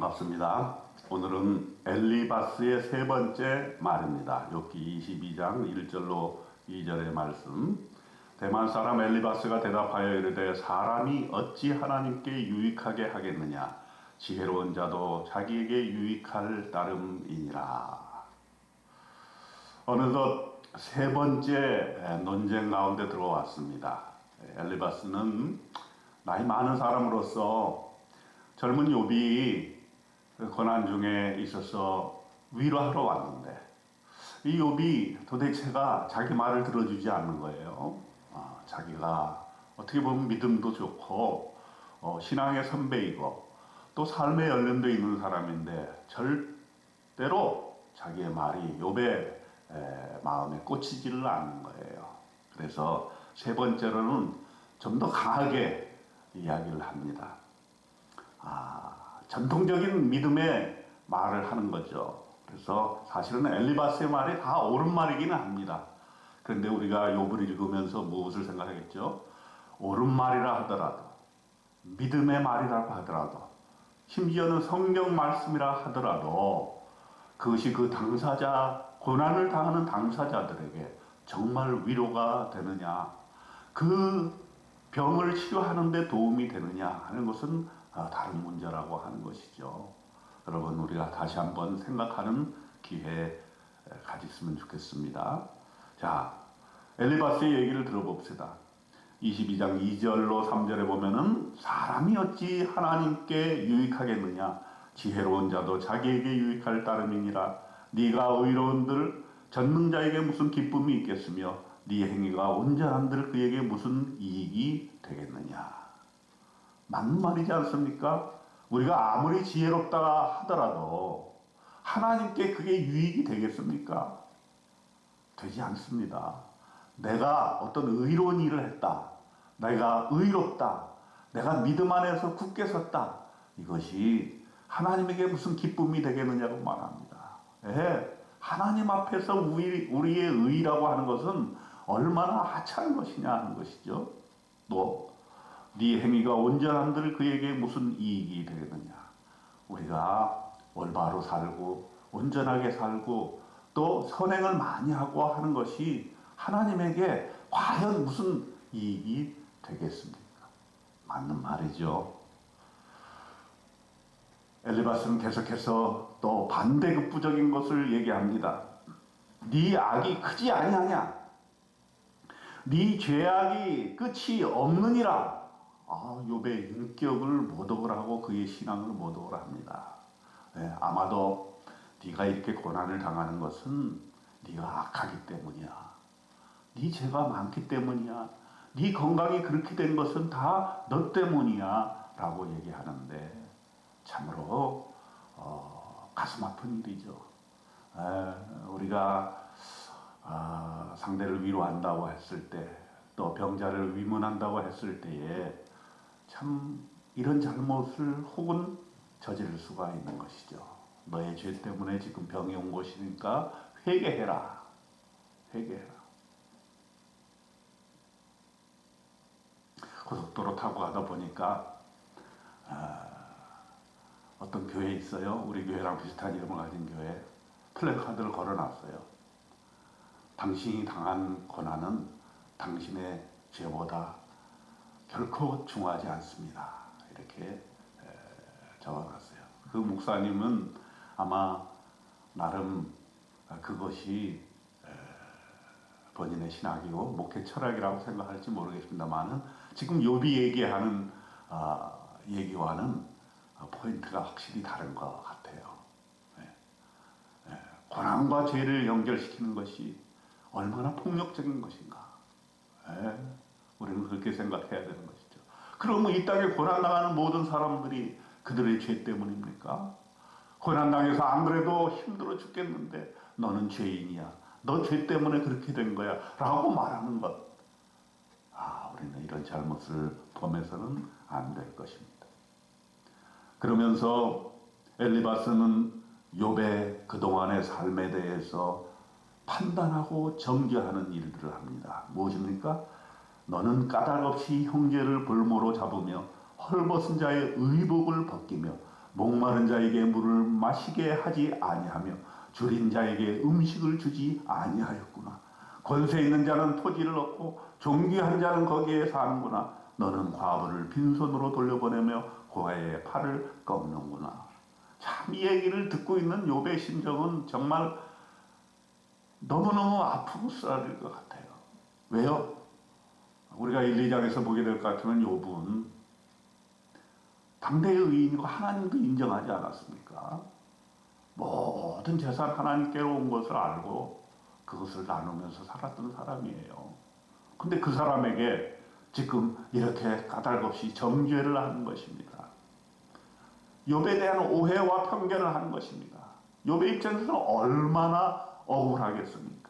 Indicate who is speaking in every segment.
Speaker 1: 반갑습니다. 오늘은 엘리바스의 세 번째 말입니다. 욥기 22장 1절로 2절의 말씀. 대만 사람 엘리바스가 대답하여 이르되 사람이 어찌 하나님께 유익하게 하겠느냐? 지혜로운 자도 자기에게 유익할 따름이니라. 어느덧 세 번째 논쟁 가운데 들어왔습니다. 엘리바스는 나이 많은 사람으로서 젊은 욥이 고난 중에 있어서 위로하러 왔는데 이 욥이 도대체가 자기 말을 들어주지 않는 거예요. 자기가 어떻게 보면 믿음도 좋고 신앙의 선배이고 또 삶의 연륜도 있는 사람인데 절대로 자기의 말이 욥의 마음에 꽂히지를 않는 거예요. 그래서 세 번째로는 좀 더 강하게 이야기를 합니다. 전통적인 믿음의 말을 하는 거죠. 그래서 사실은 엘리바스의 말이 다 옳은 말이기는 합니다. 그런데 우리가 욥을 읽으면서 무엇을 생각하겠죠? 옳은 말이라 하더라도, 믿음의 말이라고 하더라도, 심지어는 성경 말씀이라 하더라도 그것이 그 당사자, 고난을 당하는 당사자들에게 정말 위로가 되느냐, 그 병을 치료하는 데 도움이 되느냐 하는 것은 다른 문제라고 하는 것이죠. 여러분, 우리가 다시 한번 생각하는 기회 가졌으면 좋겠습니다. 자, 엘리바스의 얘기를 들어봅시다. 22장 2절로 3절에 보면은 사람이 어찌 하나님께 유익하겠느냐? 지혜로운 자도 자기에게 유익할 따름이니라. 네가 의로운들 전능자에게 무슨 기쁨이 있겠으며 네 행위가 온전한들 그에게 무슨 이익이 되겠느냐? 맞는 말이지 않습니까? 우리가 아무리 지혜롭다 하더라도 하나님께 그게 유익이 되겠습니까? 되지 않습니다. 내가 어떤 의로운 일을 했다, 내가 의롭다, 내가 믿음 안에서 굳게 섰다, 이것이 하나님에게 무슨 기쁨이 되겠느냐고 말합니다. 하나님 앞에서 우리의 의라고 하는 것은 얼마나 하찮은 것이냐 하는 것이죠. 또 네 행위가 온전한들 그에게 무슨 이익이 되겠느냐? 우리가 올바로 살고 온전하게 살고 또 선행을 많이 하고 하는 것이 하나님에게 과연 무슨 이익이 되겠습니까? 맞는 말이죠. 엘리바스는 계속해서 또 반대급부적인 것을 얘기합니다. 네 악이 크지 아니하냐? 네 죄악이 끝이 없느니라. 욥의 인격을 모독을 하고 그의 신앙을 모독을 합니다. 아마도 네가 이렇게 고난을 당하는 것은 네가 악하기 때문이야. 네 죄가 많기 때문이야. 네 건강이 그렇게 된 것은 다 너 때문이야 라고 얘기하는데 참으로 가슴 아픈 일이죠. 우리가 상대를 위로한다고 했을 때, 또 병자를 위문한다고 했을 때에 참 이런 잘못을 혹은 저지를 수가 있는 것이죠. 너의 죄 때문에 지금 병이 온 것이니까 회개해라. 회개해라. 고속도로 타고 가다 보니까 어떤 교회에 있어요. 우리 교회랑 비슷한 이름을 가진 교회. 플래카드를 걸어놨어요. 당신이 당한 고난은 당신의 죄보다 결코 중하지 않습니다. 이렇게 적어놨어요. 그 목사님은 아마 나름 그것이 본인의 신학이고 목회 철학이라고 생각할지 모르겠습니다만은 지금 욥이 얘기하는 얘기와는 포인트가 확실히 다른 것 같아요. 고난과 죄를 연결시키는 것이 얼마나 폭력적인 것인가. 우리는 그렇게 생각해야 되는 것이죠. 그러면 이 땅에 고난당하는 모든 사람들이 그들의 죄 때문입니까? 고난당해서 안 그래도 힘들어 죽겠는데 너는 죄인이야. 너 죄 때문에 그렇게 된 거야. 라고 말하는 것. 우리는 이런 잘못을 범해서는 안 될 것입니다. 그러면서 엘리바스는 욥의 그동안의 삶에 대해서 판단하고 정죄하는 일들을 합니다. 무엇입니까? 너는 까닭없이 형제를 볼모로 잡으며 헐벗은 자의 의복을 벗기며 목마른 자에게 물을 마시게 하지 아니하며 줄인 자에게 음식을 주지 아니하였구나. 권세 있는 자는 토지를 얻고 존귀한 자는 거기에 사는구나. 너는 과부를 빈손으로 돌려보내며 고아의 팔을 꺾는구나. 참 이 얘기를 듣고 있는 욥의 심정은 정말 너무너무 아프고 쓰라릴 것 같아요. 왜요? 우리가 1, 2장에서 보게 될 것 같으면 욥은 당대의 의인이고 하나님도 인정하지 않았습니까? 모든 재산 하나님께로 온 것을 알고 그것을 나누면서 살았던 사람이에요. 근데 그 사람에게 지금 이렇게 까닭없이 정죄를 하는 것입니다. 욥에 대한 오해와 편견을 하는 것입니다. 욥의 입장에서는 얼마나 억울하겠습니까?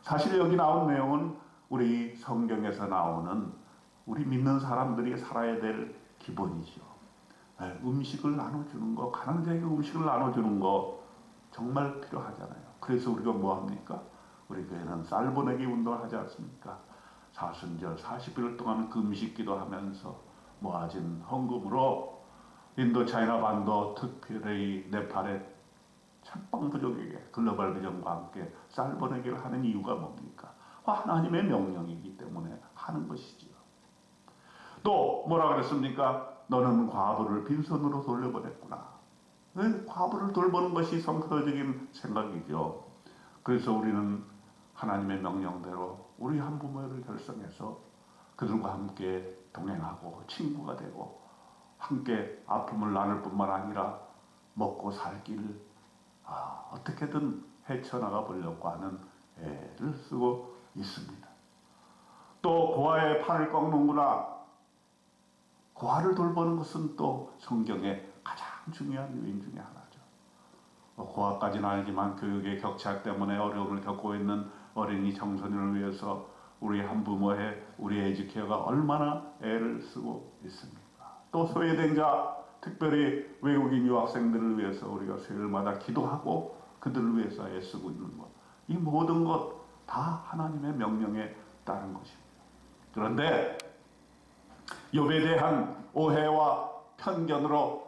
Speaker 1: 사실 여기 나온 내용은 우리 성경에서 나오는 우리 믿는 사람들이 살아야 될 기본이죠. 음식을 나눠주는 거, 가난한 자에게 음식을 나눠주는 거 정말 필요하잖아요. 그래서 우리가 뭐 합니까? 우리 교회는 쌀 보내기 운동을 하지 않습니까? 사순절 40일 동안 금식기도 하면서 모아진 헌금으로 인도 차이나 반도, 특별히 네팔의 찬빵 부족에게 글로벌 비전과 함께 쌀 보내기를 하는 이유가 뭡니까? 하나님의 명령이기 때문에 하는 것이지요. 또 뭐라 그랬습니까? 너는 과부를 빈손으로 돌려보냈구나. 과부를 돌보는 것이 성서적인 생각이죠. 그래서 우리는 하나님의 명령대로 우리 한부모를 결성해서 그들과 함께 동행하고 친구가 되고 함께 아픔을 나눌 뿐만 아니라 먹고 살 길을 어떻게든 헤쳐나가 보려고 하는 애를 쓰고 있습니다. 또 고아의 팔을 꺾는구나. 고아를 돌보는 것은 또 성경의 가장 중요한 요인 중에 하나죠. 고아까지는 알지만 교육의 격차 때문에 어려움을 겪고 있는 어린이 청소년을 위해서 우리 한부모의 우리 에듀케어가 얼마나 애를 쓰고 있습니까? 또 소외된 자, 특별히 외국인 유학생들을 위해서 우리가 수요일마다 기도하고 그들을 위해서 애쓰고 있는 것, 이 모든 것 다 하나님의 명령에 따른 것입니다. 그런데 욥에 대한 오해와 편견으로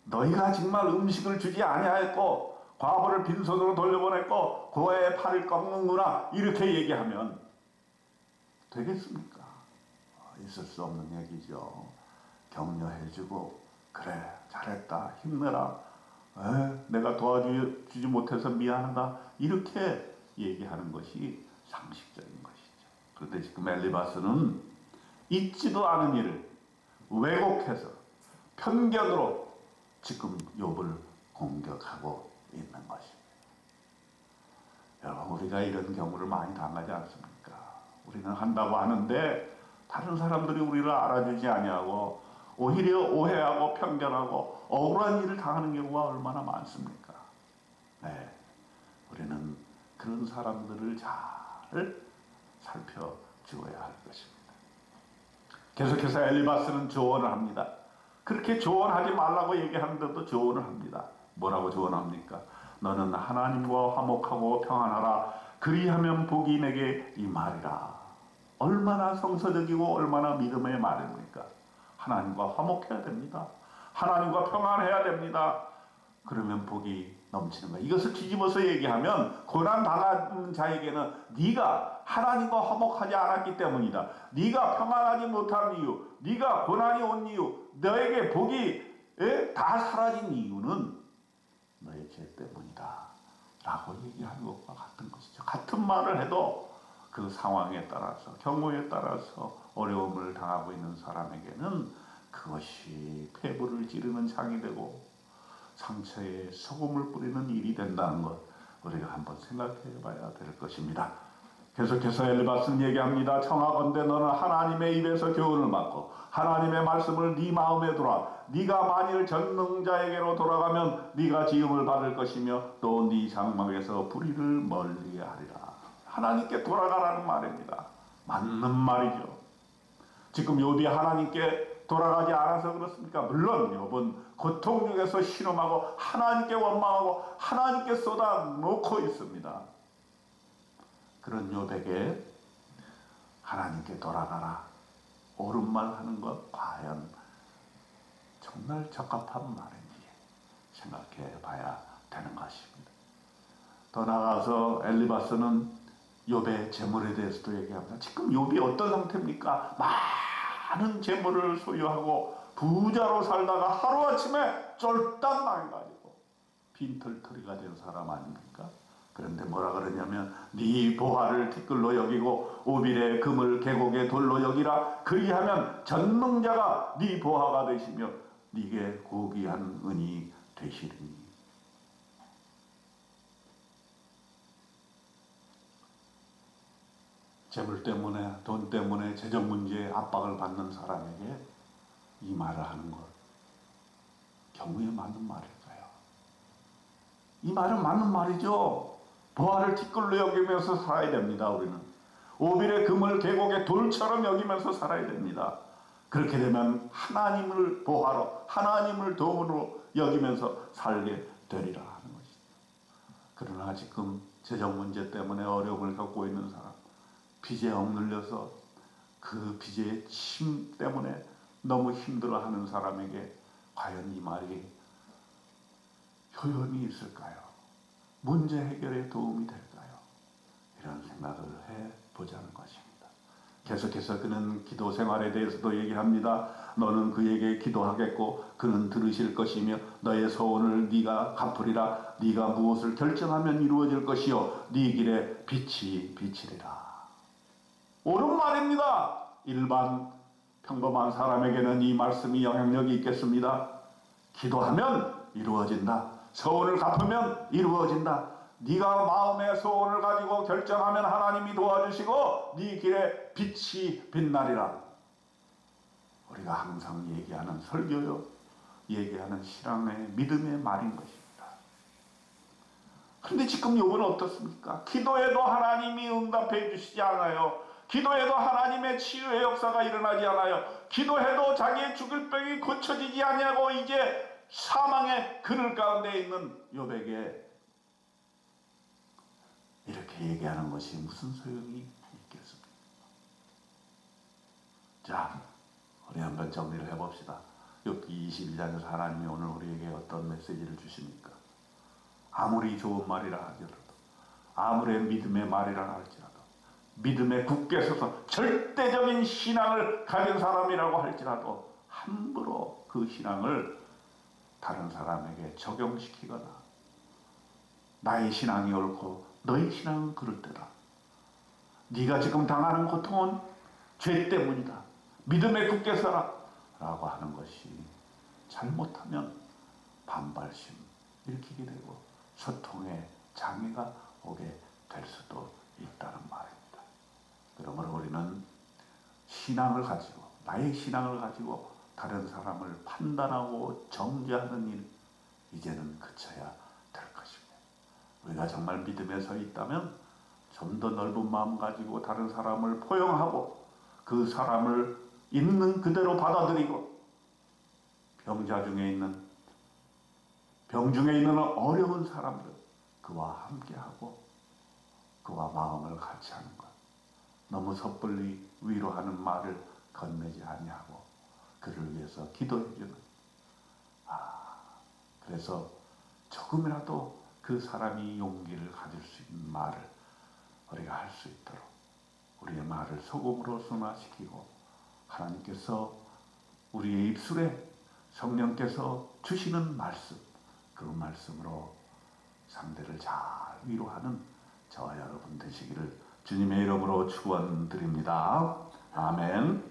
Speaker 1: 너희가 정말 음식을 주지 아니하였고 과부를 빈손으로 돌려보냈고 고아의 팔을 꺾는구나 이렇게 얘기하면 되겠습니까? 있을 수 없는 얘기죠. 격려해주고 그래 잘했다 힘내라 내가 도와주지 못해서 미안하다 이렇게 얘기하는 것이 상식적인 것이죠. 그런데 지금 엘리바스는 있지도 않은 일을 왜곡해서 편견으로 지금 욥을 공격하고 있는 것입니다. 여러분 우리가 이런 경우를 많이 당하지 않습니까? 우리는 한다고 하는데 다른 사람들이 우리를 알아주지 아니하고 오히려 오해하고 편견하고 억울한 일을 당하는 경우가 얼마나 많습니까? 우리는 그런 사람들을 잘 살펴주어야 할 것입니다. 계속해서 엘리바스는 조언을 합니다. 그렇게 조언하지 말라고 얘기하는데도 조언을 합니다. 뭐라고 조언합니까? 너는 하나님과 화목하고 평안하라. 그리하면 복이 내게 임하리라. 얼마나 성서적이고 얼마나 믿음의 말입니까? 하나님과 화목해야 됩니다. 하나님과 평안해야 됩니다. 그러면 복이 넘치는 거예요. 이것을 뒤집어서 얘기하면 고난당한 자에게는 네가 하나님과 화목하지 않았기 때문이다. 네가 평안하지 못한 이유, 네가 고난이 온 이유, 너에게 복이 다 사라진 이유는 너의 죄 때문이다 라고 얘기하는 것과 같은 것이죠. 같은 말을 해도 그 상황에 따라서 경우에 따라서 어려움을 당하고 있는 사람에게는 그것이 폐부를 찌르는 장이 되고 상처에 소금을 뿌리는 일이 된다는 것 우리가 한번 생각해 봐야 될 것입니다. 계속해서 엘리바스는 얘기합니다. 청하건대 너는 하나님의 입에서 교훈을 받고 하나님의 말씀을 네 마음에 두라. 네가 만일 전능자에게로 돌아가면 네가 지음을 받을 것이며 또 네 장막에서 불의를 멀리하리라. 하나님께 돌아가라는 말입니다. 맞는 말이죠. 지금 욥이 하나님께 돌아가지 않아서 그렇습니까? 물론 욥은 고통 중에서 신음하고 하나님께 원망하고 하나님께 쏟아놓고 있습니다. 그런 욥에게 하나님께 돌아가라 옳은 말 하는 것 과연 정말 적합한 말인지 생각해 봐야 되는 것입니다. 더 나아가서 엘리바스는 욥의 재물에 대해서도 얘기합니다. 지금 욥이 어떤 상태입니까? 많은 재물을 소유하고 부자로 살다가 하루아침에 쫄딱 망해가지고 빈털터리가 된 사람 아닙니까? 그런데 뭐라 그러냐면 네 보화를 티끌로 여기고 오빌의 금을 계곡의 돌로 여기라. 그리하면 전능자가 네 보화가 되시며 네게 고귀한 은이 되시리니. 재물 때문에, 돈 때문에, 재정 문제에 압박을 받는 사람에게 이 말을 하는 것, 경우에 맞는 말일까요? 이 말은 맞는 말이죠. 보화를 티끌로 여기면서 살아야 됩니다. 우리는 오빌의 금을 계곡의 돌처럼 여기면서 살아야 됩니다. 그렇게 되면 하나님을 보화로, 하나님을 도움으로 여기면서 살게 되리라 하는 것입니다. 그러나 지금 재정 문제 때문에 어려움을 겪고 있는 사람, 빚에 억눌려서 그 빚의 침 때문에 너무 힘들어하는 사람에게 과연 이 말이 효용이 있을까요? 문제 해결에 도움이 될까요? 이런 생각을 해보자는 것입니다. 계속해서 그는 기도 생활에 대해서도 얘기합니다. 너는 그에게 기도하겠고 그는 들으실 것이며 너의 소원을 네가 갚으리라. 네가 무엇을 결정하면 이루어질 것이요 네 길에 빛이 비치리라. 옳은 말입니다. 일반 평범한 사람에게는 이 말씀이 영향력이 있겠습니다. 기도하면 이루어진다. 소원을 갚으면 이루어진다. 네가 마음의 소원을 가지고 결정하면 하나님이 도와주시고 네 길에 빛이 빛나리라. 우리가 항상 얘기하는 설교요, 얘기하는 신앙의 믿음의 말인 것입니다. 그런데 지금 욥은 어떻습니까? 기도해도 하나님이 응답해 주시지 않아요. 기도해도 하나님의 치유의 역사가 일어나지 않아요. 기도해도 자기의 죽을 병이 고쳐지지 아니하고 이제 사망의 그늘 가운데 있는 욥에게 이렇게 얘기하는 것이 무슨 소용이 있겠습니까? 자, 우리 한번 정리를 해봅시다. 욥기 21장에서 하나님이 오늘 우리에게 어떤 메시지를 주십니까? 아무리 좋은 말이라 하더라도, 아무리 믿음의 말이라 할지라도, 믿음에 굳게 서서 절대적인 신앙을 가진 사람이라고 할지라도 함부로 그 신앙을 다른 사람에게 적용시키거나 나의 신앙이 옳고 너의 신앙은 그럴 때다. 네가 지금 당하는 고통은 죄 때문이다. 믿음에 굳게 서라 라고 하는 것이 잘못하면 반발심 일으키게 되고 소통에 장애가 오게 될 수도 있다는 말입니다. 그러므로 우리는 신앙을 가지고, 나의 신앙을 가지고 다른 사람을 판단하고 정죄하는 일, 이제는 그쳐야 될 것입니다. 우리가 정말 믿음에 서 있다면 좀 더 넓은 마음 가지고 다른 사람을 포용하고 그 사람을 있는 그대로 받아들이고 병 중에 있는 어려운 사람들 그와 함께하고 그와 마음을 같이 하는 것, 너무 섣불리 위로하는 말을 건네지 아니하고 그를 위해서 기도해주는, 그래서 조금이라도 그 사람이 용기를 가질 수 있는 말을 우리가 할 수 있도록 우리의 말을 소금으로 순화시키고 하나님께서 우리의 입술에 성령께서 주시는 말씀, 그 말씀으로 상대를 잘 위로하는 저와 여러분 되시기를 주님의 이름으로 축원드립니다. 아멘.